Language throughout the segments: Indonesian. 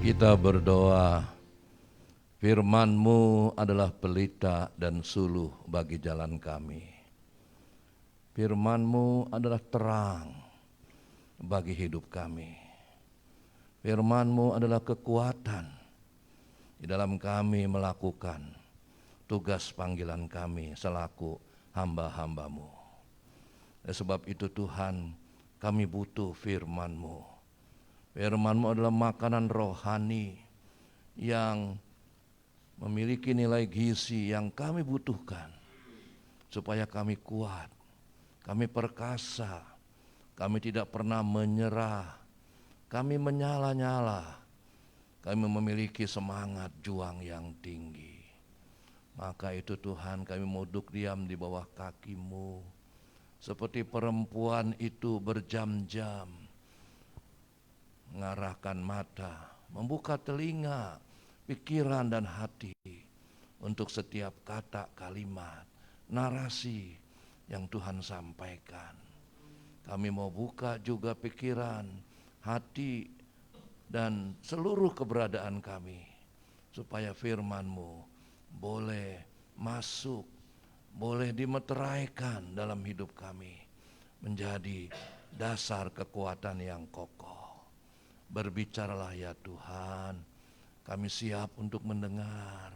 Kita berdoa, firman-Mu adalah pelita dan suluh bagi jalan kami. Firman-Mu adalah terang bagi hidup kami. Firman-Mu adalah kekuatan di dalam kami melakukan tugas panggilan kami selaku hamba-hamba-Mu. Dan sebab itu Tuhan, kami butuh firman-Mu. Firman-Mu adalah makanan rohani yang memiliki nilai gizi yang kami butuhkan supaya kami kuat, kami perkasa, kami tidak pernah menyerah, kami menyala-nyala, kami memiliki semangat juang yang tinggi. Maka itu Tuhan, kami mau duduk diam di bawah kaki-Mu seperti perempuan itu berjam-jam mengarahkan mata, membuka telinga, pikiran dan hati untuk setiap kata, kalimat, narasi yang Tuhan sampaikan. Kami mau buka juga pikiran, hati, dan seluruh keberadaan kami, supaya firman-Mu boleh masuk, boleh dimeteraikan dalam hidup kami, menjadi dasar kekuatan yang kokoh. Berbicaralah ya Tuhan, kami siap untuk mendengar,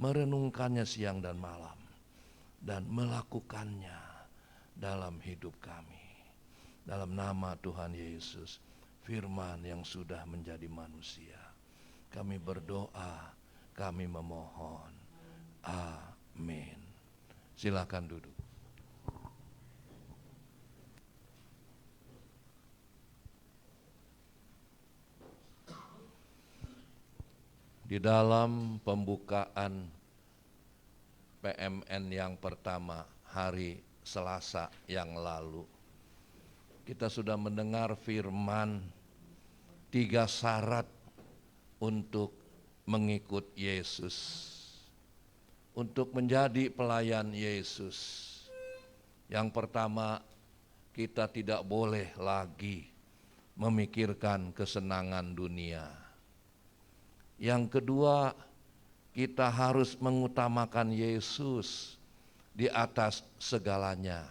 merenungkannya siang dan malam, dan melakukannya dalam hidup kami. Dalam nama Tuhan Yesus, firman yang sudah menjadi manusia, kami berdoa, kami memohon. Amin. Silakan duduk. Di dalam pembukaan PMN yang pertama hari Selasa yang lalu, kita sudah mendengar firman 3 syarat untuk mengikut Yesus, untuk menjadi pelayan Yesus. Yang pertama, kita tidak boleh lagi memikirkan kesenangan dunia. Yang kedua, kita harus mengutamakan Yesus di atas segalanya.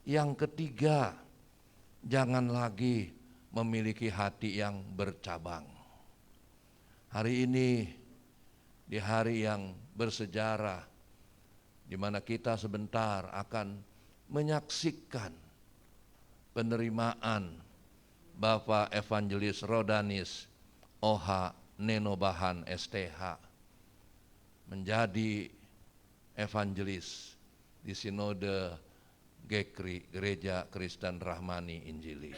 Yang ketiga, jangan lagi memiliki hati yang bercabang. Hari ini, di hari yang bersejarah, di mana kita sebentar akan menyaksikan penerimaan Bapak Evangelis Rodanis OH Nenobahan STH menjadi evangelis di Sinode GKRI, Gereja Kristen Rahmani Injili.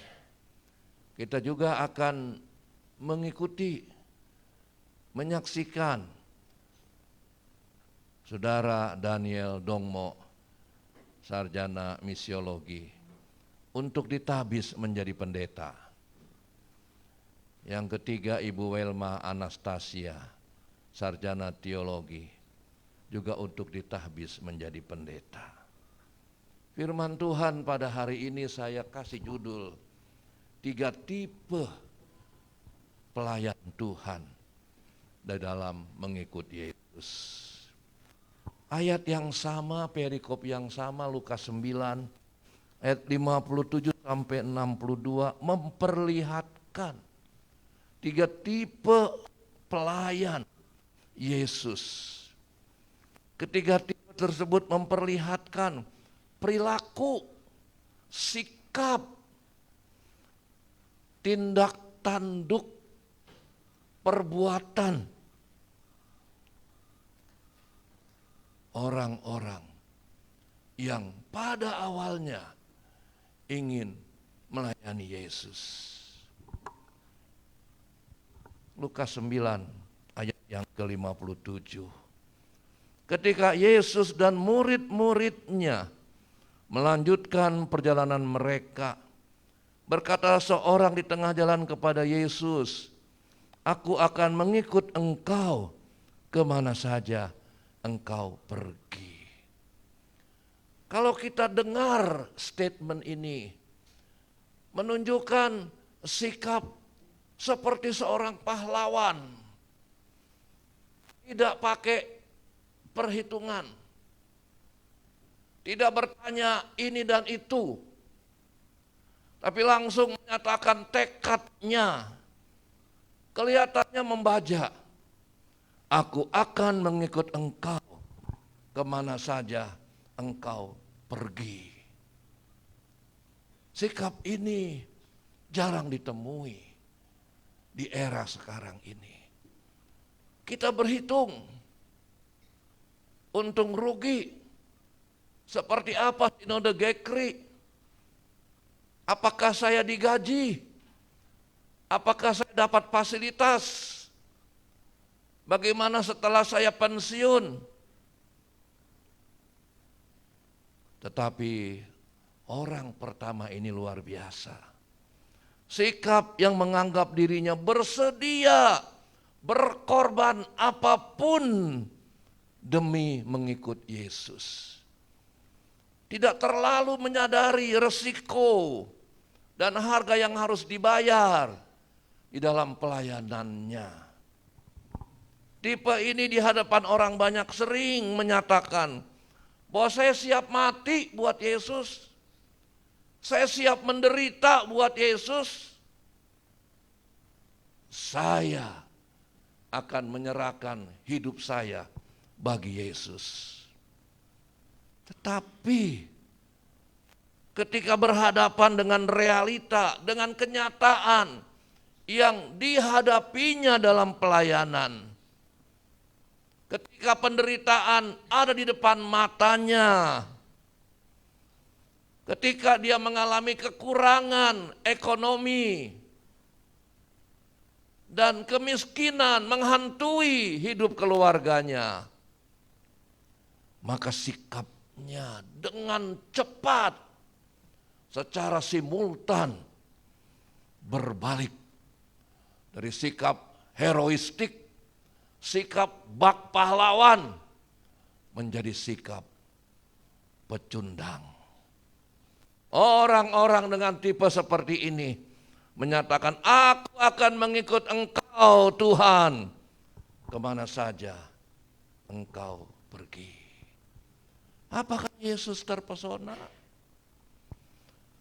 Kita juga akan mengikuti, menyaksikan Saudara Daniel Dongmo, sarjana misiologi, untuk ditabis menjadi pendeta. Yang ketiga, Ibu Welma Anastasia, sarjana teologi, juga untuk ditahbis menjadi pendeta. Firman Tuhan pada hari ini saya kasih judul 3 tipe pelayan Tuhan di dalam mengikut Yesus. Ayat yang sama, perikop yang sama, Lukas 9 ayat 57 sampai 62 memperlihatkan 3 tipe pelayan Yesus. Ketiga tipe tersebut memperlihatkan perilaku, sikap, tindak tanduk, perbuatan orang-orang yang pada awalnya ingin melayani Yesus. Lukas 9 ayat yang ke-57. Ketika Yesus dan murid-muridnya melanjutkan perjalanan mereka, berkata seorang di tengah jalan kepada Yesus, "Aku akan mengikut engkau kemana saja engkau pergi." Kalau kita dengar statement ini, menunjukkan sikap seperti seorang pahlawan. Tidak pakai perhitungan. Tidak bertanya ini dan itu. Tapi langsung menyatakan tekadnya. Kelihatannya membajak. Aku akan mengikut engkau kemana saja engkau pergi. Sikap ini jarang ditemui di era sekarang ini. Kita berhitung untung rugi. Seperti apa Sinode Gekri? Apakah saya digaji? Apakah saya dapat fasilitas? Bagaimana setelah saya pensiun? Tetapi orang pertama ini luar biasa. Sikap yang menganggap dirinya bersedia berkorban apapun demi mengikut Yesus. Tidak terlalu menyadari resiko dan harga yang harus dibayar di dalam pelayanannya. Tipe ini di hadapan orang banyak sering menyatakan bahwa saya siap mati buat Yesus. Saya siap menderita buat Yesus. Saya akan menyerahkan hidup saya bagi Yesus. Tetapi ketika berhadapan dengan realita, dengan kenyataan yang dihadapinya dalam pelayanan, ketika penderitaan ada di depan matanya, ketika dia mengalami kekurangan ekonomi dan kemiskinan menghantui hidup keluarganya, maka sikapnya dengan cepat secara simultan berbalik dari sikap heroistik, sikap bak pahlawan menjadi sikap pecundang. Orang-orang dengan tipe seperti ini menyatakan, aku akan mengikut engkau Tuhan kemana saja engkau pergi. Apakah Yesus terpesona?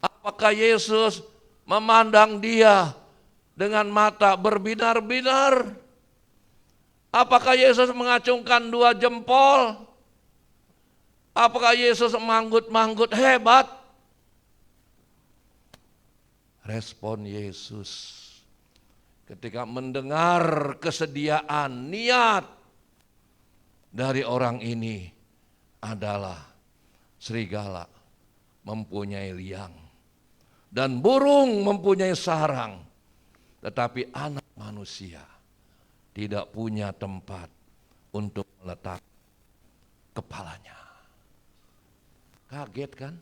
Apakah Yesus memandang dia dengan mata berbinar-binar? Apakah Yesus mengacungkan 2 jempol? Apakah Yesus manggut-manggut hebat? Respon Yesus ketika mendengar kesediaan, niat dari orang ini adalah serigala mempunyai liang dan burung mempunyai sarang, tetapi anak manusia tidak punya tempat untuk meletak kepalanya. Kaget kan?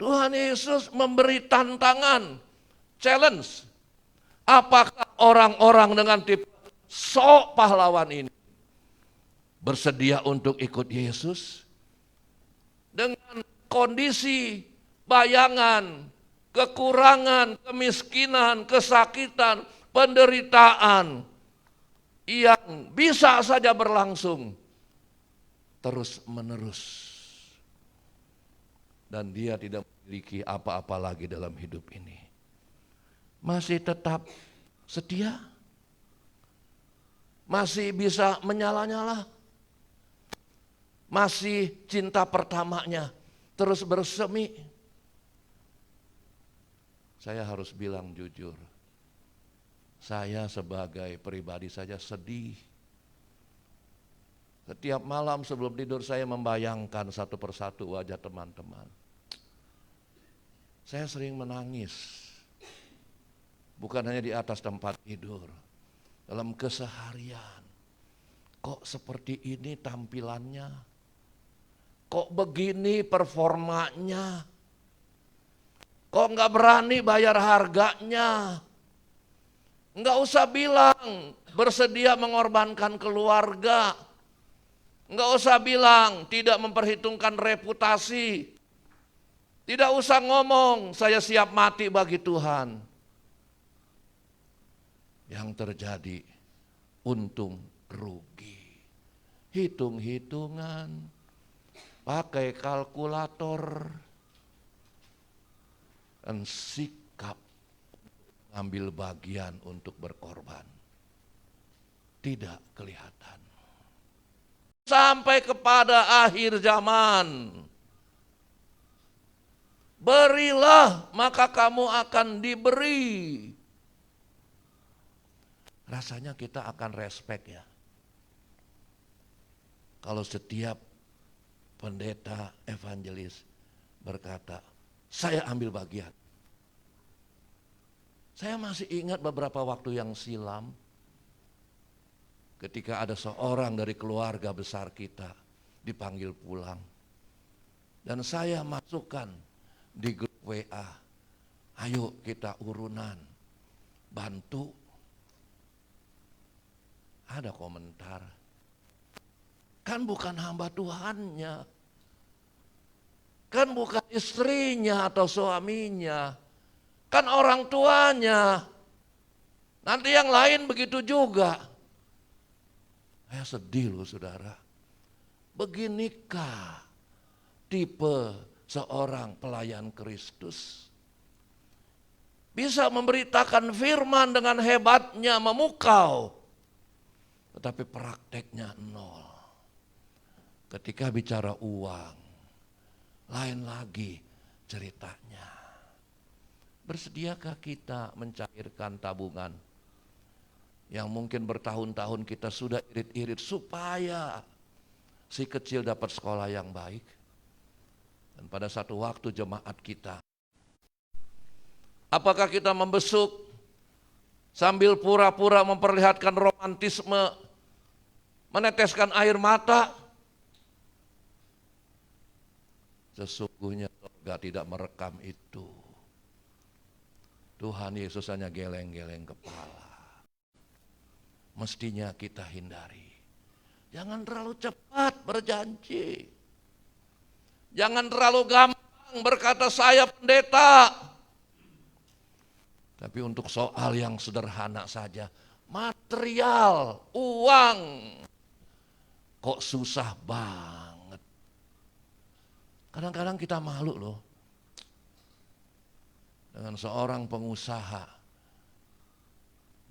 Tuhan Yesus memberi tantangan, challenge. Apakah orang-orang dengan tipe sok pahlawan ini bersedia untuk ikut Yesus? Dengan kondisi, bayangan, kekurangan, kemiskinan, kesakitan, penderitaan yang bisa saja berlangsung terus-menerus. Dan dia tidak memiliki apa-apa lagi dalam hidup ini. Masih tetap setia? Masih bisa menyala-nyala? Masih cinta pertamanya terus bersemi? Saya harus bilang jujur, saya sebagai pribadi saja sedih. Setiap malam sebelum tidur saya membayangkan satu persatu wajah teman-teman. Saya sering menangis, bukan hanya di atas tempat tidur, dalam keseharian. Kok seperti ini tampilannya? Kok begini performanya? Kok nggak berani bayar harganya? Nggak usah bilang bersedia mengorbankan keluarga. Nggak usah bilang tidak memperhitungkan reputasi. Tidak usah ngomong, saya siap mati bagi Tuhan. Yang terjadi untung rugi. Hitung-hitungan, pakai kalkulator, dan sikap mengambil bagian untuk berkorban. Tidak kelihatan. Sampai kepada akhir zaman. Berilah, maka kamu akan diberi. Rasanya kita akan respect ya. Kalau setiap pendeta evangelis berkata, saya ambil bagian. Saya masih ingat beberapa waktu yang silam, ketika ada seorang dari keluarga besar kita dipanggil pulang. Dan saya masukkan di grup WA, ayo kita urunan, bantu. Ada komentar, kan bukan hamba Tuhannya, kan bukan istrinya atau suaminya, kan orang tuanya, nanti yang lain begitu juga. Saya sedih loh saudara. Beginikah tipe seorang pelayan Kristus? Bisa memberitakan firman dengan hebatnya, memukau. Tetapi prakteknya nol. Ketika bicara uang, lain lagi ceritanya. Bersediakah kita mencairkan tabungan yang mungkin bertahun-tahun kita sudah irit-irit supaya si kecil dapat sekolah yang baik. Dan pada satu waktu jemaat kita, apakah kita membesuk sambil pura-pura memperlihatkan romantisme, meneteskan air mata? Sesungguhnya surga tidak merekam itu. Tuhan Yesus hanya geleng-geleng kepala. Mestinya kita hindari. Jangan terlalu cepat berjanji. Jangan terlalu gampang berkata saya pendeta. Tapi untuk soal yang sederhana saja, material, uang, kok susah banget. Kadang-kadang kita malu loh. Dengan seorang pengusaha,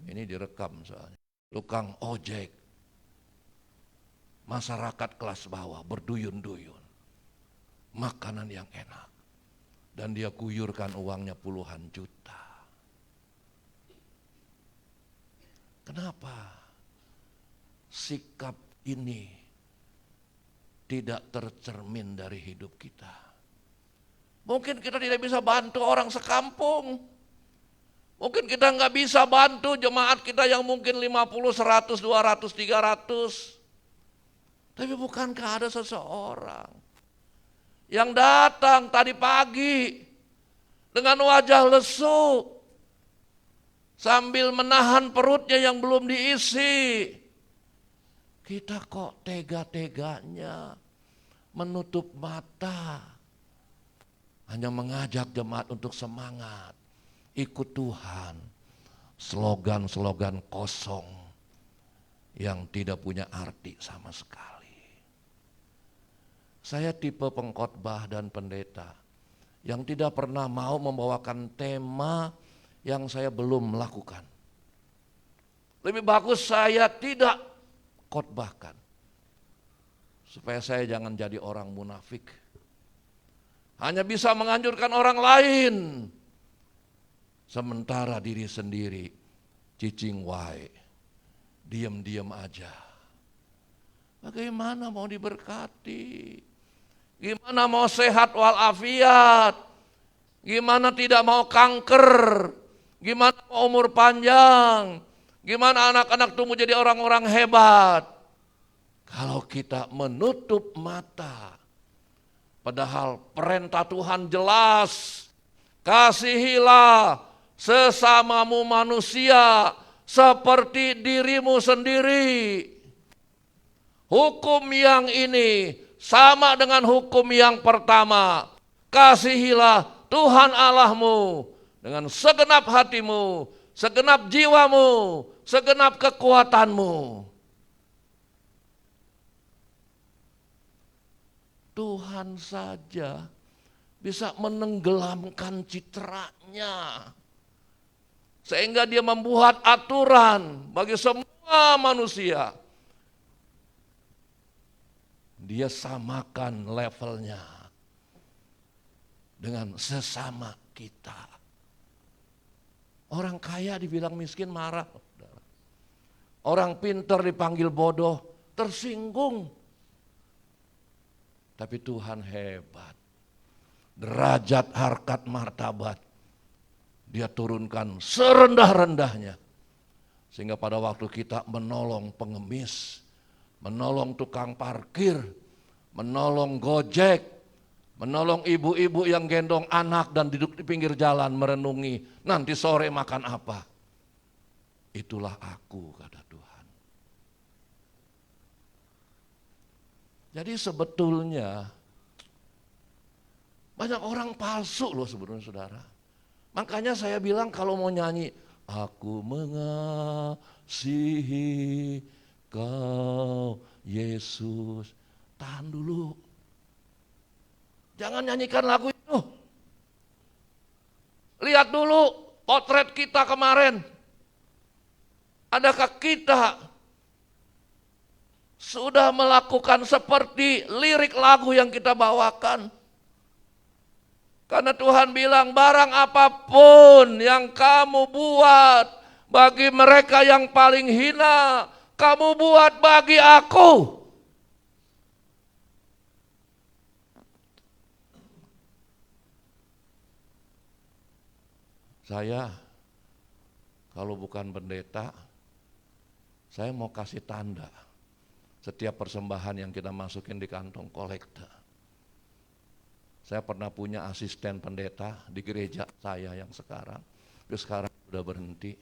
ini direkam soalnya, tukang ojek, masyarakat kelas bawah berduyun-duyun, makanan yang enak, dan dia kuyurkan uangnya puluhan juta. Kenapa sikap ini tidak tercermin dari hidup kita? Mungkin kita tidak bisa bantu orang sekampung. Mungkin kita nggak bisa bantu jemaat kita yang mungkin 50, 100, 200, 300. Tapi bukankah ada seseorang yang datang tadi pagi dengan wajah lesu sambil menahan perutnya yang belum diisi. Kita kok tega-teganya menutup mata, hanya mengajak jemaat untuk semangat, ikut Tuhan. Slogan-slogan kosong yang tidak punya arti sama sekali. Saya tipe pengkhotbah dan pendeta yang tidak pernah mau membawakan tema yang saya belum melakukan. Lebih bagus saya tidak khotbahkan, supaya saya jangan jadi orang munafik. Hanya bisa menganjurkan orang lain, sementara diri sendiri cicing wae, diam-diam aja. Bagaimana mau diberkati? Gimana mau sehat walafiat? Gimana tidak mau kanker? Gimana mau umur panjang? Gimana anak-anak tumbuh jadi orang-orang hebat? Kalau kita menutup mata, padahal perintah Tuhan jelas, kasihilah sesamamu manusia seperti dirimu sendiri. Hukum yang ini sama dengan hukum yang pertama. Kasihilah Tuhan Allahmu dengan segenap hatimu, segenap jiwamu, segenap kekuatanmu. Tuhan saja bisa menenggelamkan citranya. Sehingga dia membuat aturan bagi semua manusia. Dia samakan levelnya dengan sesama kita. Orang kaya dibilang miskin marah. Orang pintar dipanggil bodoh, tersinggung. Tapi Tuhan hebat. Derajat, harkat, martabat Dia turunkan serendah-rendahnya. Sehingga pada waktu kita menolong pengemis, menolong tukang parkir, menolong gojek, menolong ibu-ibu yang gendong anak dan duduk di pinggir jalan merenungi, nanti sore makan apa? Itulah aku, kata Tuhan. Jadi sebetulnya banyak orang palsu loh sebenarnya saudara. Makanya saya bilang kalau mau nyanyi, aku mengasihi kau Yesus. Tahan dulu. Jangan nyanyikan lagu itu. Lihat dulu potret kita kemarin. Adakah kita sudah melakukan seperti lirik lagu yang kita bawakan? Karena Tuhan bilang barang apapun yang kamu buat bagi mereka yang paling hina, kamu buat bagi aku. Saya kalau bukan pendeta, saya mau kasih tanda setiap persembahan yang kita masukin di kantong kolekta. Saya pernah punya asisten pendeta di gereja saya yang sekarang, dia sekarang sudah berhenti.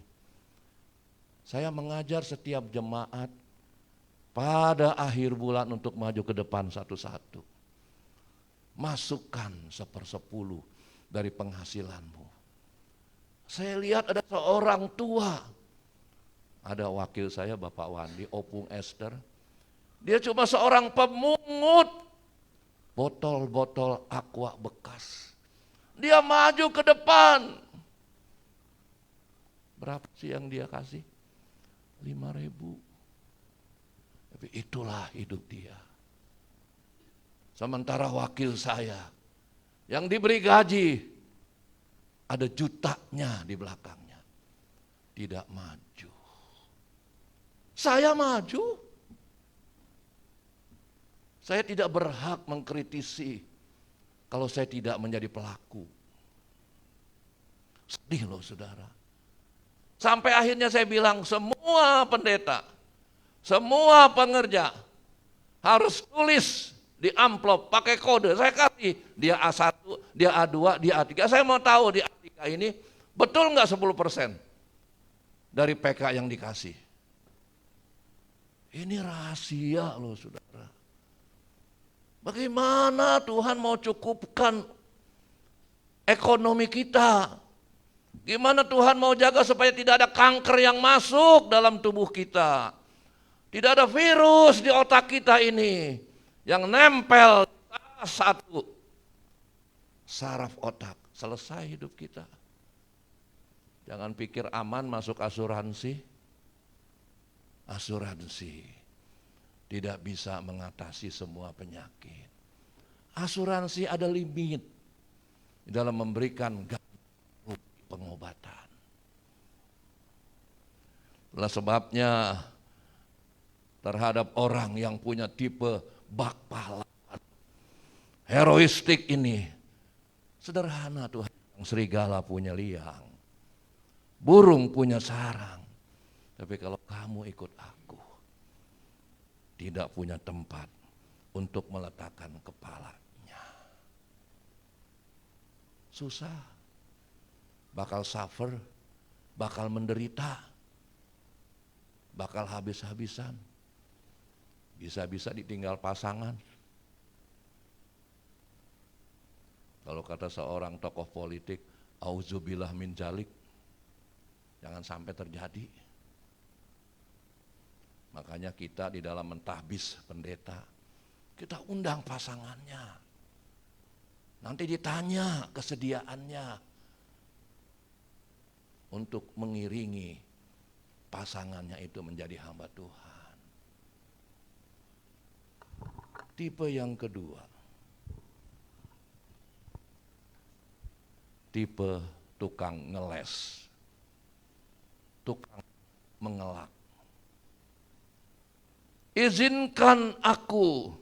Saya mengajar setiap jemaat pada akhir bulan untuk maju ke depan satu-satu. Masukkan 1/10 dari penghasilanmu. Saya lihat ada seorang tua, ada wakil saya Bapak Wandi, Opung Esther. Dia cuma seorang pemungut botol-botol aqua bekas. Dia maju ke depan. Berapa sih yang dia kasih? 5.000. Tapi itulah hidup dia. Sementara wakil saya yang diberi gaji ada jutanya di belakangnya, tidak maju. Saya maju. Saya tidak berhak mengkritisi kalau saya tidak menjadi pelaku. Sedih loh saudara. Sampai akhirnya saya bilang semua pendeta, semua pengerja harus tulis di amplop pakai kode. Saya kasih dia A1, dia A2, dia A3. Saya mau tahu di A3 ini betul nggak 10% dari PK yang dikasih. Ini rahasia loh saudara. Bagaimana Tuhan mau cukupkan ekonomi kita? Gimana Tuhan mau jaga supaya tidak ada kanker yang masuk dalam tubuh kita? Tidak ada virus di otak kita ini yang nempel satu saraf otak. Selesai hidup kita. Jangan pikir aman masuk asuransi. Asuransi tidak bisa mengatasi semua penyakit. Asuransi ada limit dalam memberikan pengobatan. Itulah sebabnya terhadap orang yang punya tipe bak pahlawan, heroistik ini, sederhana Tuhan. Serigala punya liang, burung punya sarang, tapi kalau kamu ikut aku, tidak punya tempat untuk meletakkan kepalanya. Susah, bakal suffer, bakal menderita, bakal habis-habisan, bisa-bisa ditinggal pasangan. Kalau kata seorang tokoh politik, auzubillah min jalik, jangan sampai terjadi. Makanya kita di dalam mentahbis pendeta, kita undang pasangannya. Nanti ditanya kesediaannya untuk mengiringi pasangannya itu menjadi hamba Tuhan. Tipe yang kedua, tipe tukang ngeles, tukang mengelak. Izinkan aku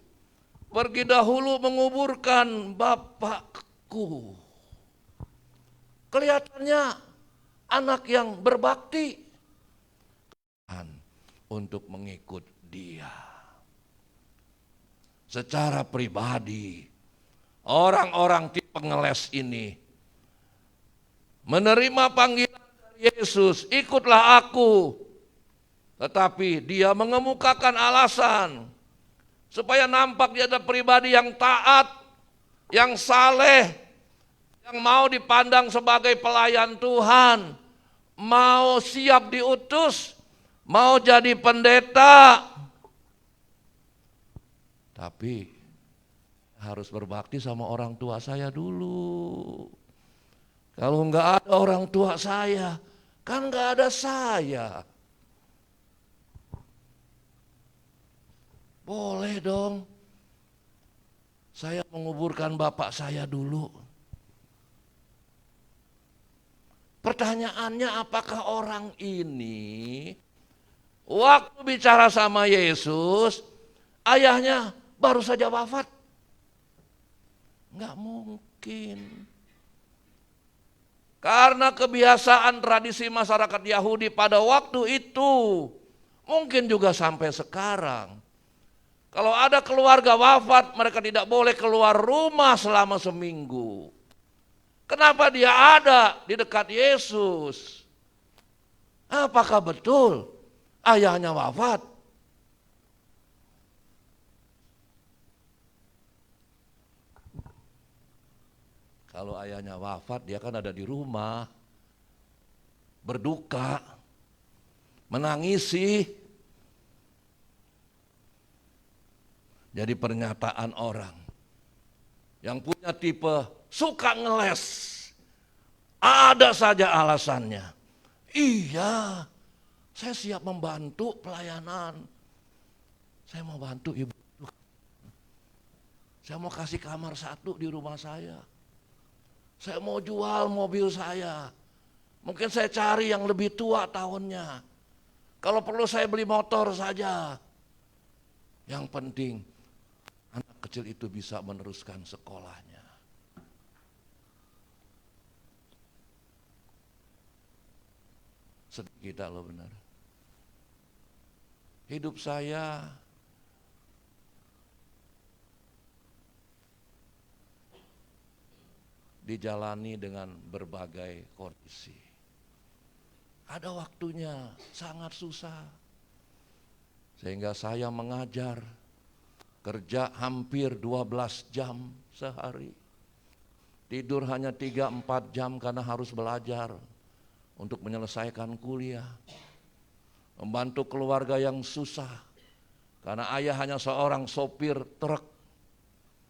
pergi dahulu menguburkan bapakku. Kelihatannya anak yang berbakti untuk mengikut dia. Secara pribadi, orang-orang tipe ngeles ini menerima panggilan dari Yesus, ikutlah aku. Tetapi dia mengemukakan alasan supaya nampak dia ada pribadi yang taat, yang saleh, yang mau dipandang sebagai pelayan Tuhan, mau siap diutus, mau jadi pendeta. Tapi harus berbakti sama orang tua saya dulu. Kalau enggak ada orang tua saya, kan enggak ada saya. Boleh dong, saya menguburkan bapak saya dulu. Pertanyaannya, apakah orang ini waktu bicara sama Yesus, ayahnya baru saja wafat? Enggak mungkin. Karena kebiasaan tradisi masyarakat Yahudi pada waktu itu, mungkin juga sampai sekarang, kalau ada keluarga wafat, mereka tidak boleh keluar rumah selama seminggu. Kenapa dia ada di dekat Yesus? Apakah betul ayahnya wafat? Kalau ayahnya wafat, dia kan ada di rumah, berduka, menangisi. Jadi pernyataan orang yang punya tipe suka ngeles, ada saja alasannya. Iya, saya siap membantu pelayanan. Saya mau bantu ibu. Saya mau kasih kamar 1 di rumah saya. Saya mau jual mobil saya. Mungkin saya cari yang lebih tua tahunnya. Kalau perlu saya beli motor saja. Yang penting anak kecil itu bisa meneruskan sekolahnya. Sedih kita loh, benar. Hidup saya dijalani dengan berbagai kondisi. Ada waktunya sangat susah. Sehingga saya mengajar, kerja hampir 12 jam sehari. Tidur hanya 3-4 jam karena harus belajar untuk menyelesaikan kuliah. Membantu keluarga yang susah, karena ayah hanya seorang sopir truk.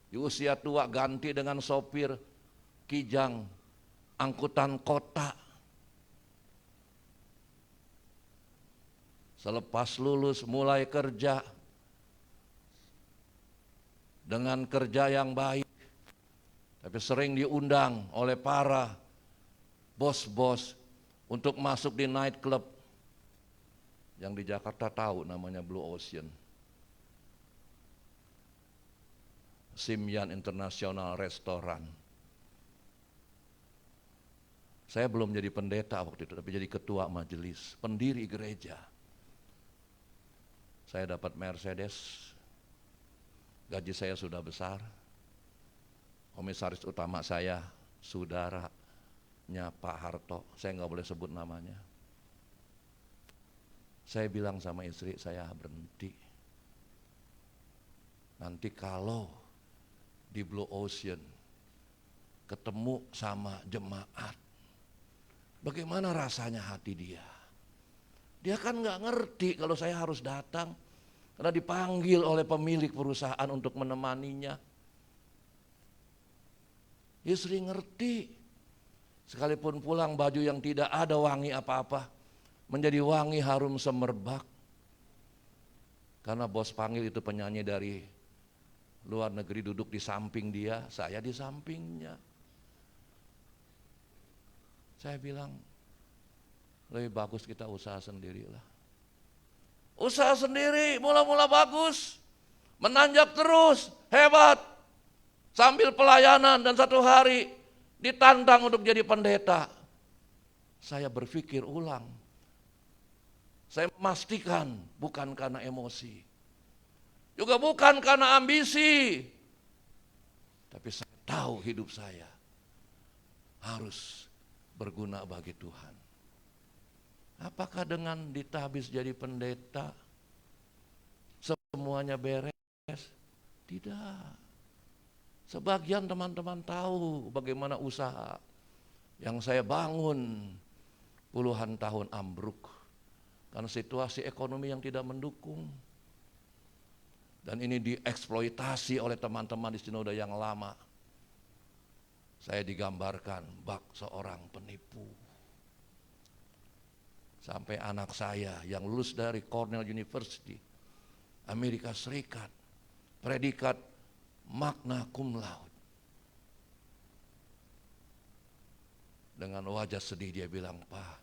Di usia tua ganti dengan sopir kijang, angkutan kota. Selepas lulus mulai kerja dengan kerja yang baik, tapi sering diundang oleh para bos-bos untuk masuk di night club yang di Jakarta tahu namanya Blue Ocean, Simyan International Restoran. Saya belum jadi pendeta waktu itu, tapi jadi ketua majelis, pendiri gereja. Saya dapat Mercedes, gaji saya sudah besar. Komisaris utama saya saudaranya Pak Harto, saya nggak boleh sebut namanya. Saya bilang sama istri saya, berhenti. Nanti kalau di Blue Ocean ketemu sama jemaat. Bagaimana rasanya hati dia? Dia kan nggak ngerti kalau saya harus datang karena dipanggil oleh pemilik perusahaan untuk menemaninya. Dia sering ngerti, sekalipun pulang baju yang tidak ada wangi apa-apa menjadi wangi harum semerbak. Karena bos panggil itu penyanyi dari luar negeri duduk di samping dia, saya di sampingnya. Saya bilang, lebih bagus kita usaha sendirilah. Usaha sendiri, mula-mula bagus, menanjak terus, hebat. Sambil pelayanan dan satu hari ditantang untuk jadi pendeta. Saya berpikir ulang. Saya memastikan bukan karena emosi. Juga bukan karena ambisi. Tapi saya tahu hidup saya harus berguna bagi Tuhan. Apakah dengan ditabis jadi pendeta semuanya beres? Tidak. Sebagian teman-teman tahu bagaimana usaha yang saya bangun puluhan tahun ambruk karena situasi ekonomi yang tidak mendukung. Dan ini dieksploitasi oleh teman-teman di sinode yang lama. Saya digambarkan bak seorang penipu. Sampai anak saya yang lulus dari Cornell University, Amerika Serikat, predikat magna cum laude. Dengan wajah sedih dia bilang, "Pak,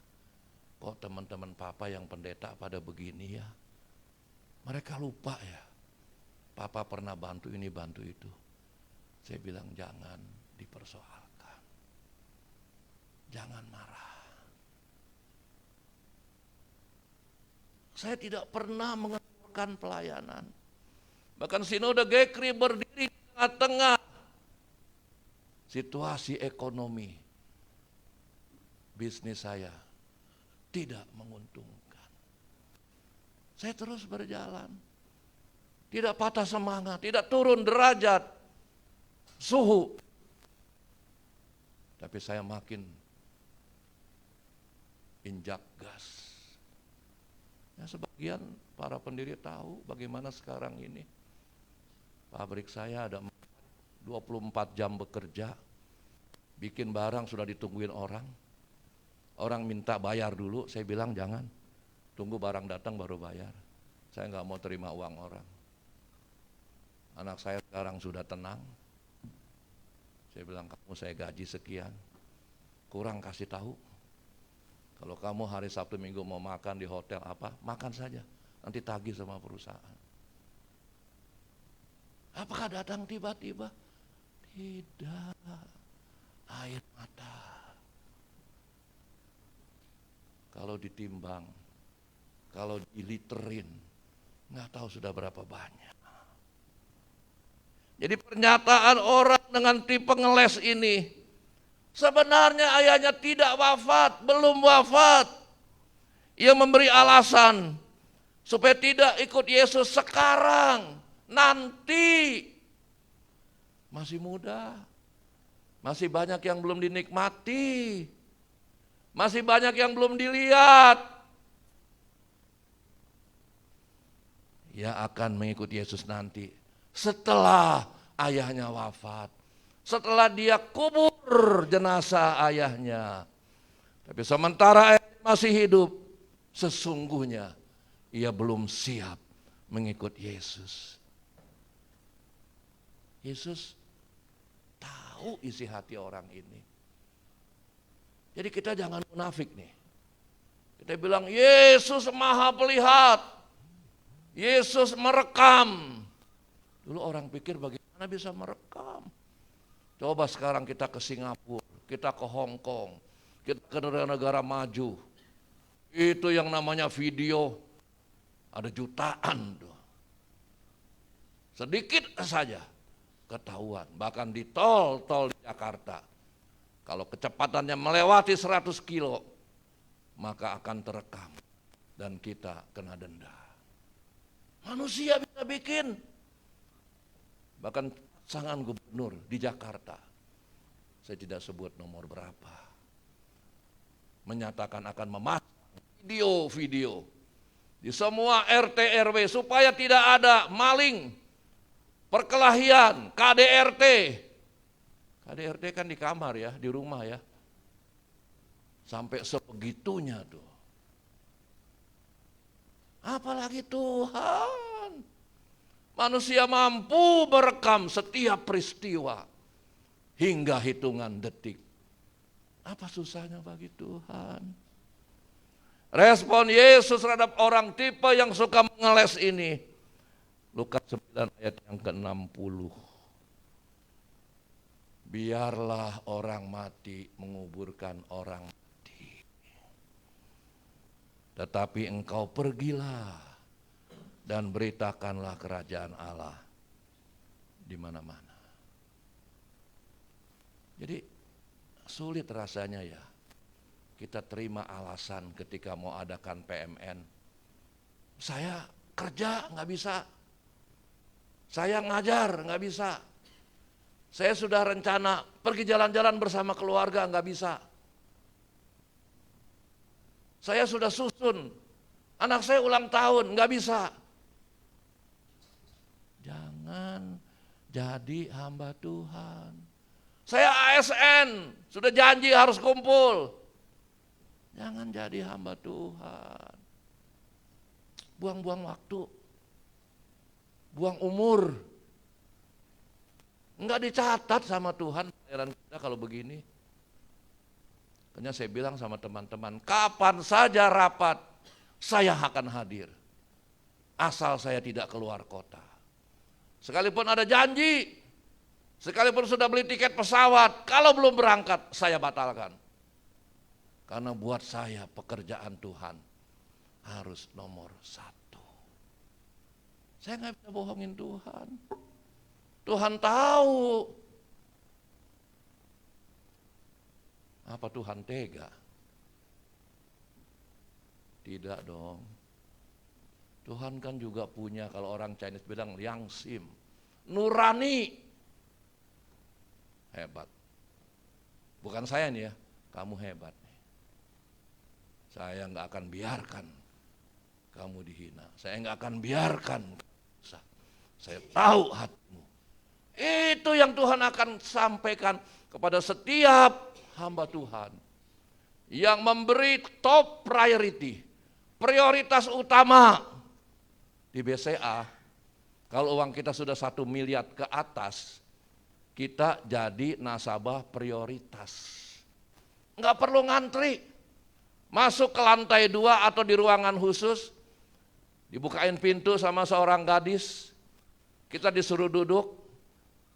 kok teman-teman papa yang pendeta pada begini ya? Mereka lupa ya, papa pernah bantu ini bantu itu." Saya bilang, jangan dipersoalkan. Jangan marah. Saya tidak pernah mengeluarkan pelayanan. Bahkan sinode GKRI berdiri di tengah-tengah situasi ekonomi. Bisnis saya tidak menguntungkan. Saya terus berjalan. Tidak patah semangat, tidak turun derajat suhu. Tapi saya makin injak gas. Ya, sebagian para pendiri tahu bagaimana sekarang ini. Pabrik saya ada 24 jam bekerja. Bikin barang sudah ditungguin orang. Orang minta bayar dulu, saya bilang jangan. Tunggu barang datang baru bayar. Saya nggak mau terima uang orang. Anak saya sekarang sudah tenang. Saya bilang, kamu saya gaji sekian, kurang kasih tahu. Kalau kamu hari Sabtu Minggu mau makan di hotel apa, makan saja. Nanti tagih sama perusahaan. Apakah datang tiba-tiba? Tidak. Air mata. Kalau ditimbang, kalau diliterin, nggak tahu sudah berapa banyak. Jadi pernyataan orang dengan tipe ngeles ini, sebenarnya ayahnya tidak wafat, belum wafat. Ia memberi alasan supaya tidak ikut Yesus sekarang, nanti. Masih muda, masih banyak yang belum dinikmati, masih banyak yang belum dilihat. Ia akan mengikut Yesus nanti setelah ayahnya wafat, setelah dia kubur jenazah ayahnya. Tapi sementara ayahnya masih hidup, sesungguhnya ia belum siap mengikut Yesus. Yesus tahu isi hati orang ini. Jadi kita jangan munafik nih. Kita bilang Yesus maha melihat, Yesus merekam. Dulu orang pikir bagaimana bisa merekam. Coba sekarang kita ke Singapura, kita ke Hong Kong, kita ke negara-negara maju. Itu yang namanya video, ada jutaan tuh. Sedikit saja ketahuan, bahkan di tol di Jakarta. Kalau kecepatannya melewati 100 kilo, maka akan terekam dan kita kena denda. Manusia bisa bikin. Bahkan pasangan gubernur di Jakarta saya tidak sebut nomor berapa, menyatakan akan memasang video-video di semua RT RW supaya tidak ada maling, perkelahian, KDRT. KDRT kan di kamar ya, di rumah ya. Sampai sebegitunya tuh. Apalagi Tuhan. Manusia mampu merekam setiap peristiwa hingga hitungan detik. Apa susahnya bagi Tuhan? Respon Yesus terhadap orang tipe yang suka mengeles ini. Lukas 9 ayat yang ke-60. Biarlah orang mati menguburkan orang mati. Tetapi engkau pergilah dan beritakanlah kerajaan Allah di mana-mana. Jadi sulit rasanya ya kita terima alasan ketika mau adakan PMN. Saya kerja nggak bisa, saya ngajar nggak bisa, saya sudah rencana pergi jalan-jalan bersama keluarga nggak bisa, saya sudah susun anak saya ulang tahun nggak bisa. Jangan jadi hamba Tuhan. Saya ASN, sudah janji harus kumpul. Jangan jadi hamba Tuhan. Buang-buang waktu. Buang umur. Enggak dicatat sama Tuhan pelayanan kita kalau begini. Makanya saya bilang sama teman-teman, kapan saja rapat, saya akan hadir. Asal saya tidak keluar kota. Sekalipun ada janji, sekalipun sudah beli tiket pesawat, kalau belum berangkat saya batalkan. Karena buat saya pekerjaan Tuhan harus nomor 1. Saya nggak bisa bohongin Tuhan. Tuhan tahu. Apa Tuhan tega? Tidak dong. Tuhan kan juga punya, kalau orang Chinese bilang yang sim, nurani. Hebat. Bukan saya nih ya, kamu hebat nih. Saya nggak akan biarkan kamu dihina. Saya nggak akan biarkan. Saya tahu hatimu. Itu yang Tuhan akan sampaikan kepada setiap hamba Tuhan yang memberi top priority, prioritas utama di BCA. Kalau uang kita sudah 1 miliar ke atas, kita jadi nasabah prioritas. Enggak perlu ngantri, masuk ke lantai 2 atau di ruangan khusus, dibukain pintu sama seorang gadis, kita disuruh duduk,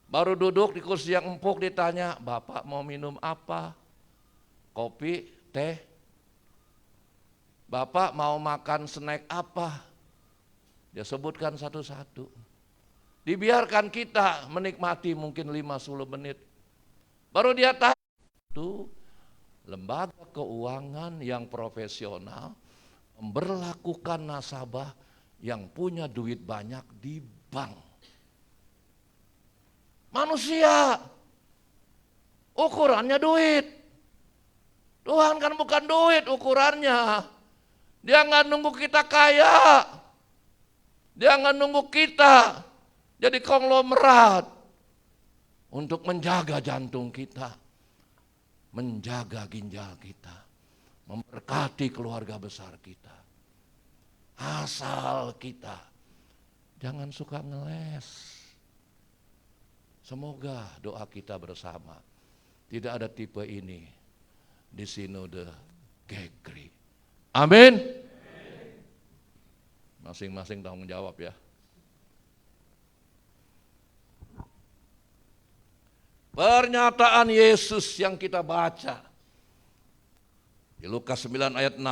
baru duduk di kursi yang empuk ditanya, Bapak mau minum apa? Kopi, teh? Bapak mau makan snack apa? Dia sebutkan satu-satu. Dibiarkan kita menikmati mungkin 5-10 menit. Baru dia tahu itu lembaga keuangan yang profesional memberlakukan nasabah yang punya duit banyak di bank. Manusia ukurannya duit. Tuhan kan bukan duit ukurannya. Dia nggak nunggu kita kaya. Dia nggak nunggu kita jadi konglomerat untuk menjaga jantung kita, menjaga ginjal kita, memberkati keluarga besar kita. Asal kita jangan suka ngeles. Semoga doa kita bersama tidak ada tipe ini di Sinode Kekri. Amin. Masing-masing tanggung jawab ya. Pernyataan Yesus yang kita baca di Lukas 9 ayat 60.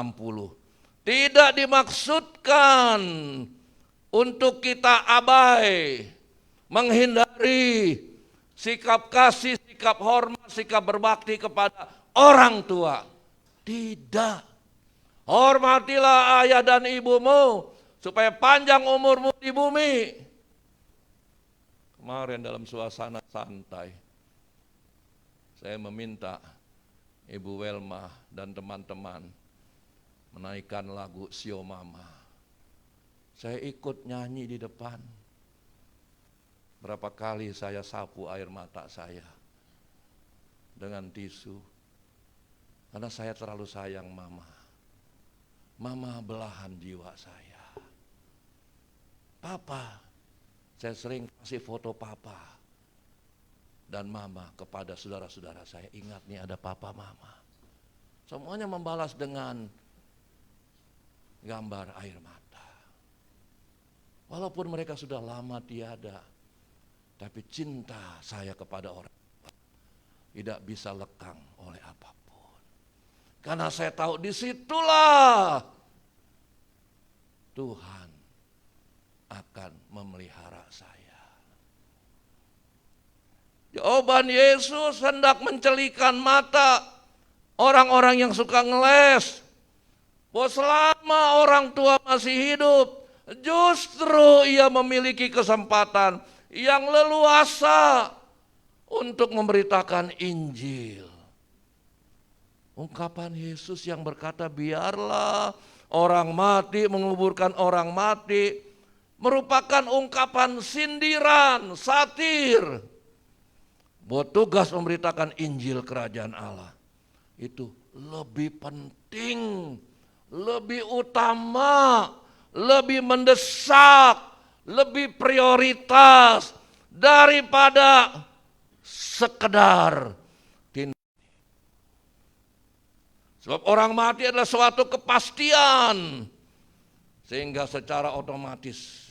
Tidak dimaksudkan untuk kita abai, menghindari sikap kasih, sikap hormat, sikap berbakti kepada orang tua. Tidak. Hormatilah ayah dan ibumu supaya panjang umurmu di bumi. Kemarin dalam suasana santai, saya meminta Ibu Welma dan teman-teman menaikkan lagu Sio Mama. Saya ikut nyanyi di depan. Berapa kali saya sapu air mata saya dengan tisu. Karena saya terlalu sayang Mama. Mama belahan jiwa saya. Papa, saya sering kasih foto Papa dan Mama kepada saudara-saudara saya. Ingat nih ada Papa Mama. Semuanya membalas dengan gambar air mata. Walaupun mereka sudah lama tiada, tapi cinta saya kepada orang tidak bisa lekang oleh apapun. Karena saya tahu disitulah Tuhan akan memelihara saya. Jawaban Yesus hendak mencelikan mata orang-orang yang suka ngeles. Bahwa selama orang tua masih hidup, justru ia memiliki kesempatan yang leluasa untuk memberitakan Injil. Ungkapan Yesus yang berkata, biarlah orang mati menguburkan orang mati, merupakan ungkapan sindiran, satir. Bahwa tugas memberitakan Injil Kerajaan Allah itu lebih penting, lebih utama, lebih mendesak, lebih prioritas daripada sekedar tindak. Sebab orang mati adalah suatu kepastian, sehingga secara otomatis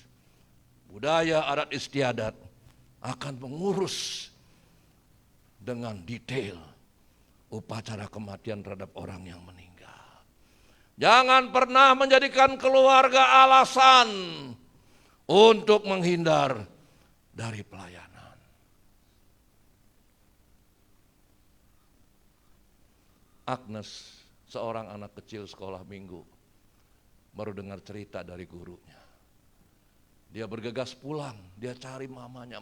budaya adat istiadat akan mengurus dengan detail upacara kematian terhadap orang yang meninggal. Jangan pernah menjadikan keluarga alasan untuk menghindar dari pelayanan. Agnes, seorang anak kecil sekolah minggu, baru dengar cerita dari gurunya. Dia bergegas pulang, dia cari mamanya.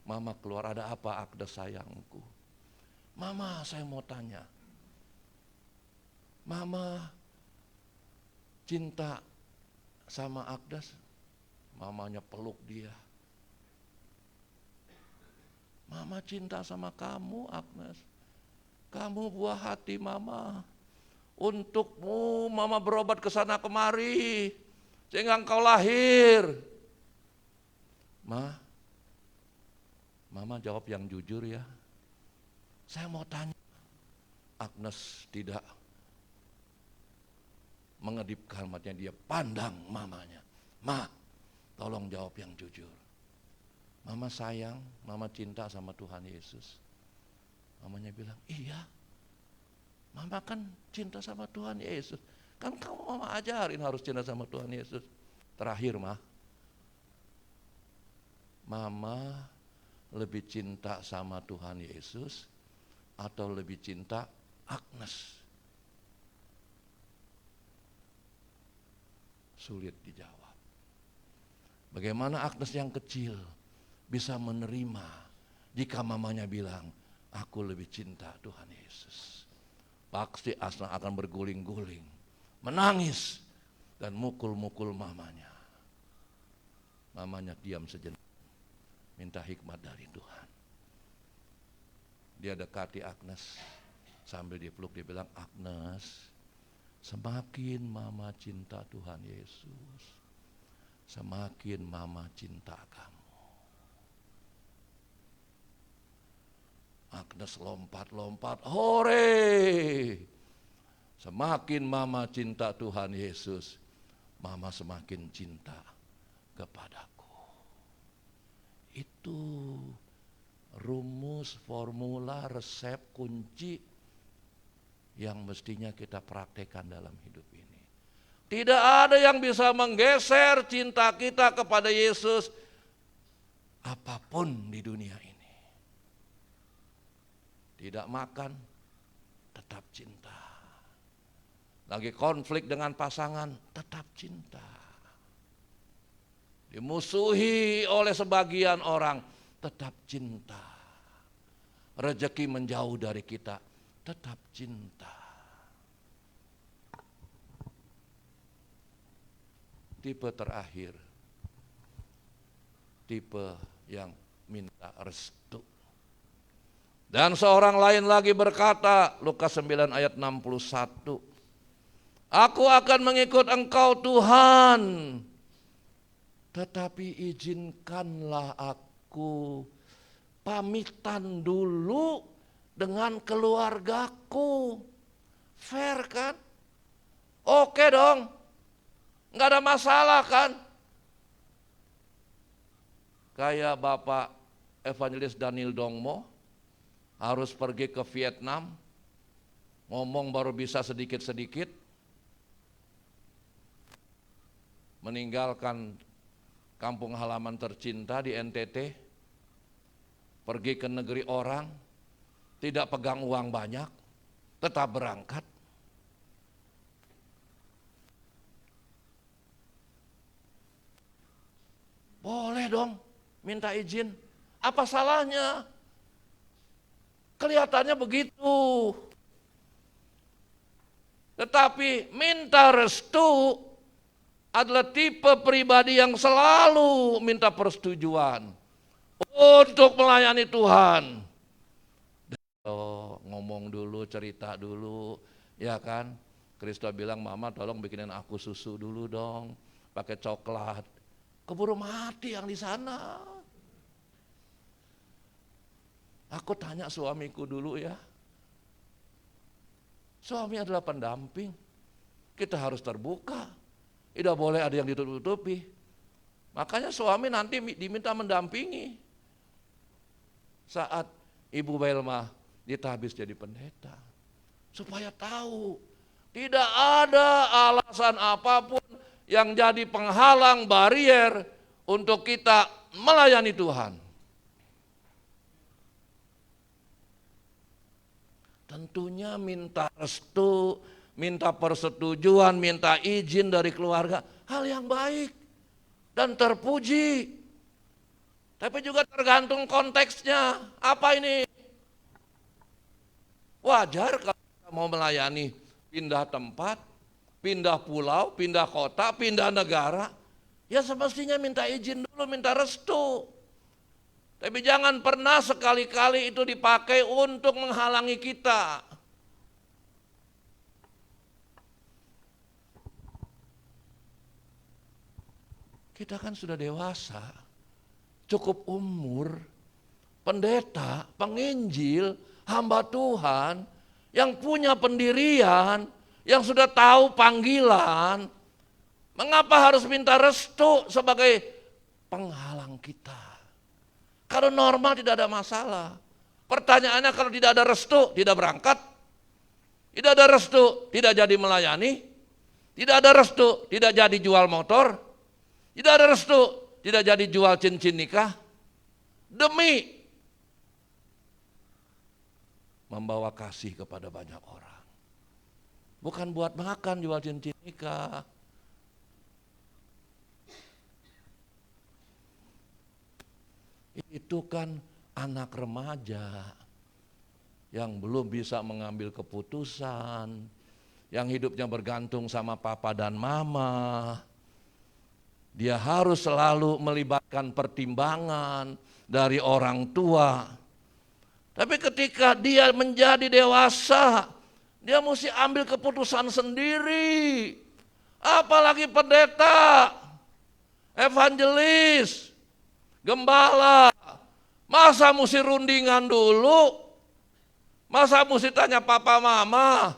Mama keluar, ada apa Agnes sayangku? Mama, saya mau tanya. Mama cinta sama Agnes? Mamanya peluk dia. Mama cinta sama kamu Agnes. Kamu buah hati Mama. Untukmu Mama berobat ke sana kemari sehingga engkau lahir. Mama jawab yang jujur ya. Saya mau tanya. Agnes tidak mengedipkan matanya, dia pandang mamanya. Ma, tolong jawab yang jujur. Mama sayang, Mama cinta sama Tuhan Yesus. Mamanya bilang, iya. Mama kan cinta sama Tuhan Yesus. Kan kamu Mama ajarin harus cinta sama Tuhan Yesus. Terakhir Mama lebih cinta sama Tuhan Yesus atau lebih cinta Agnes? Sulit dijawab. Bagaimana Agnes yang kecil bisa menerima jika mamanya bilang, aku lebih cinta Tuhan Yesus? Pasti Asna akan berguling-guling, menangis, dan mukul-mukul mamanya. Mamanya diam sejenak, minta hikmat dari Tuhan. Dia dekati Agnes, sambil dipeluk dia bilang, Agnes, semakin Mama cinta Tuhan Yesus, semakin Mama cinta kamu. Agnes lompat-lompat, hore! Semakin Mama cinta Tuhan Yesus, Mama semakin cinta kepadaku. Itu rumus, formula, resep, kunci yang mestinya kita praktekkan dalam hidup ini. Tidak ada yang bisa menggeser cinta kita kepada Yesus apapun di dunia ini. Tidak makan, tetap cinta. Lagi konflik dengan pasangan, tetap cinta. Dimusuhi oleh sebagian orang, tetap cinta. rezeki menjauh dari kita, tetap cinta. Tipe terakhir, tipe yang minta restu. Dan seorang lain lagi berkata, Lukas 9 ayat 61, aku akan mengikut engkau Tuhan, tetapi izinkanlah aku pamitan dulu dengan keluargaku. Fair kan? Oke dong, nggak ada masalah kan? Kayak Bapak Evangelis Daniel Dongmo harus pergi ke Vietnam, ngomong baru bisa sedikit-sedikit, meninggalkan kampung halaman tercinta di NTT, pergi ke negeri orang, tidak pegang uang banyak, tetap berangkat. Boleh dong minta izin, apa salahnya? Kelihatannya begitu. Tetapi minta restu adalah tipe pribadi yang selalu minta persetujuan untuk melayani Tuhan. Oh, ngomong dulu, cerita dulu, ya kan? Kristo bilang, mama tolong bikinin aku susu dulu dong, pakai coklat. Keburu mati yang di sana. Aku tanya suamiku dulu ya. Suami adalah pendamping. Kita harus terbuka. Tidak boleh ada yang ditutup-tutupi. Makanya suami nanti diminta mendampingi. Saat Ibu Belma ditabis jadi pendeta. Supaya tahu. Tidak ada alasan apapun yang jadi penghalang barier untuk kita melayani Tuhan. Tentunya minta restu, minta persetujuan, minta izin dari keluarga, hal yang baik dan terpuji. Tapi juga tergantung konteksnya. Apa ini? Wajar kalau kita mau melayani, pindah tempat, pindah pulau, pindah kota, pindah negara. Ya semestinya minta izin dulu, minta restu. Tapi jangan pernah sekali-kali itu dipakai untuk menghalangi kita. Kita kan sudah dewasa, cukup umur, pendeta, penginjil, hamba Tuhan, yang punya pendirian, yang sudah tahu panggilan, mengapa harus minta restu sebagai penghalang kita? Kalau normal tidak ada masalah. Pertanyaannya kalau tidak ada restu, tidak berangkat. Tidak ada restu, tidak jadi melayani. Tidak ada restu, tidak jadi jual motor. Tidak ada restu, tidak jadi jual cincin nikah. Demi membawa kasih kepada banyak orang. Bukan buat makan jual cincin nikah. Itu kan anak remaja yang belum bisa mengambil keputusan, yang hidupnya bergantung sama papa dan mama. Dia harus selalu melibatkan pertimbangan dari orang tua. Tapi ketika dia menjadi dewasa, dia mesti ambil keputusan sendiri. Apalagi pendeta, evangelis, gembala, masa mesti rundingan dulu? Masa mesti tanya papa mama?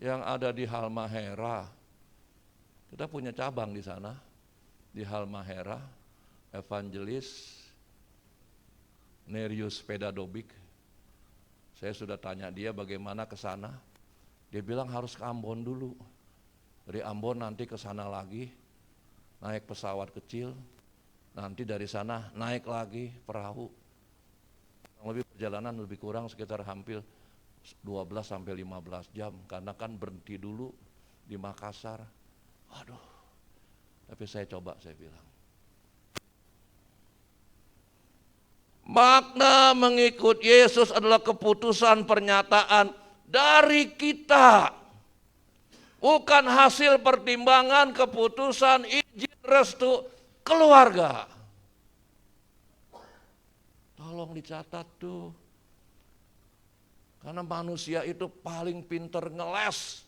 Yang ada di Halmahera, kita punya cabang di sana, di Halmahera, evangelis Nerius Pedadobik. Saya sudah tanya dia bagaimana ke sana. Dia bilang harus ke Ambon dulu. Dari Ambon nanti ke sana lagi, naik pesawat kecil, nanti dari sana naik lagi perahu. Lebih perjalanan lebih kurang sekitar hampir 12 sampai 15 jam karena kan berhenti dulu di Makassar. Waduh. Tapi saya coba, saya bilang. Makna mengikut Yesus adalah keputusan pernyataan dari kita. Bukan hasil pertimbangan, keputusan, izin, restu keluarga. Tolong dicatat tuh. Karena manusia itu paling pinter ngeles.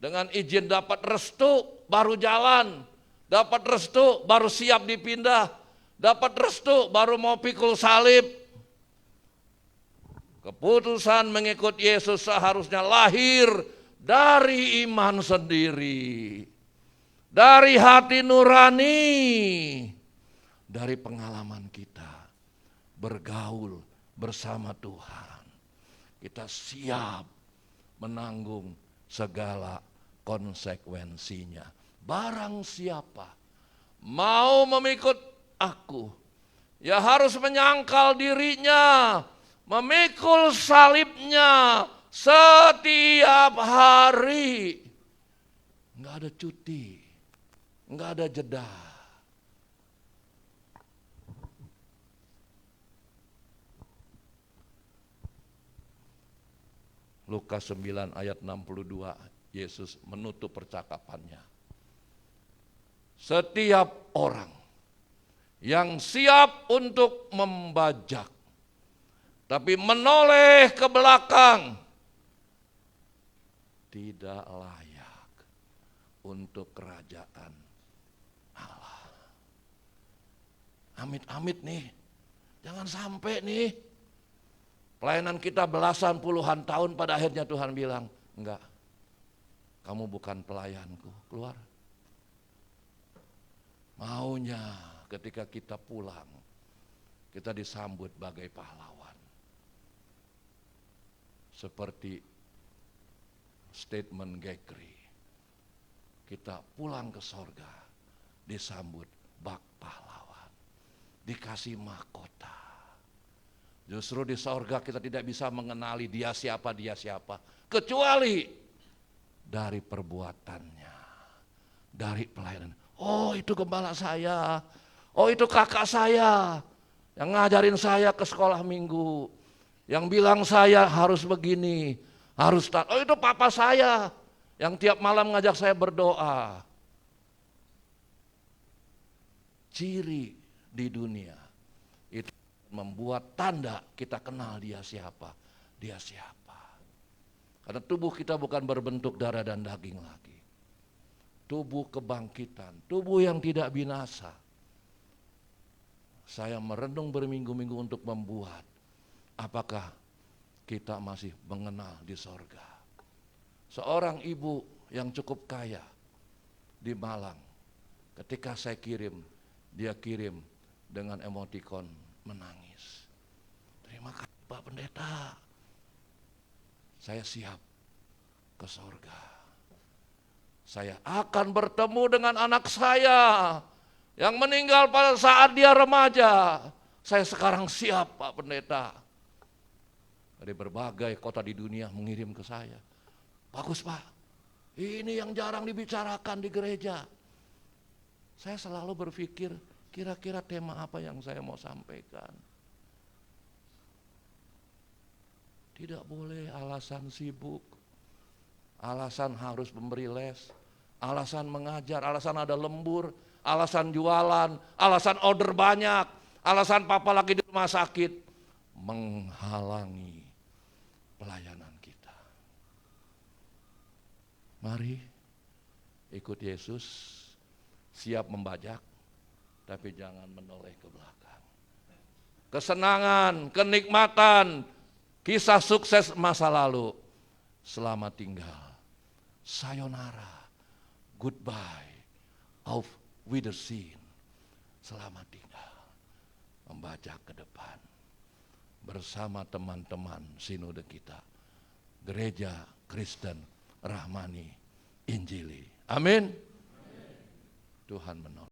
Dengan izin dapat restu baru jalan. Dapat restu baru siap dipindah. Dapat restu baru mau pikul salib. Keputusan mengikut Yesus seharusnya lahir dari iman sendiri. Dari hati nurani. Dari pengalaman kita bergaul bersama Tuhan. Kita siap menanggung segala konsekuensinya. Barang siapa mau memikut aku, ya harus menyangkal dirinya, memikul salibnya setiap hari. Enggak ada cuti, enggak ada jeda. Lukas 9 ayat 62, Yesus menutup percakapannya. Setiap orang yang siap untuk membajak, tapi menoleh ke belakang, tidak layak untuk kerajaan Allah. Amit-amit nih, jangan sampai nih. Pelayanan kita belasan puluhan tahun, pada akhirnya Tuhan bilang, enggak, kamu bukan pelayanku, keluar. Maunya ketika kita pulang, kita disambut bagai pahlawan. Seperti statement Gekri, kita pulang ke sorga, disambut bak pahlawan, dikasih mahkota. Justru di sorga kita tidak bisa mengenali dia siapa, kecuali dari perbuatannya, dari pelayanan. Oh itu gembala saya, oh itu kakak saya, yang ngajarin saya ke sekolah minggu, yang bilang saya harus begini, harus taat. Oh itu papa saya, yang tiap malam ngajak saya berdoa. Ciri di dunia itu membuat tanda kita kenal dia siapa. Karena tubuh kita bukan berbentuk darah dan daging lagi. Tubuh kebangkitan, tubuh yang tidak binasa. Saya merenung berminggu-minggu untuk membuat apakah kita masih mengenal di sorga. Seorang ibu yang cukup kaya di Malang, ketika saya kirim, dia kirim dengan emotikon menangis. Terima kasih Pak Pendeta, saya siap ke sorga. Saya akan bertemu dengan anak saya yang meninggal pada saat dia remaja. Saya sekarang siap Pak Pendeta. Dari berbagai kota di dunia mengirim ke saya. Bagus Pak, ini yang jarang dibicarakan di gereja. Saya selalu berpikir, kira-kira tema apa yang saya mau sampaikan. Tidak boleh alasan sibuk, alasan harus memberi les, alasan mengajar, alasan ada lembur, alasan jualan, alasan order banyak, alasan papa lagi di rumah sakit, menghalangi pelayanan kita. Mari ikut Yesus, siap membajak, tapi jangan menoleh ke belakang. Kesenangan, kenikmatan, kisah sukses masa lalu, selamat tinggal. Sayonara, goodbye, auf Wiedersehen. Selamat tinggal, membajak ke depan. Bersama teman-teman sinode kita, Gereja Kristen Rahmani Injili. Amin. Tuhan menolong.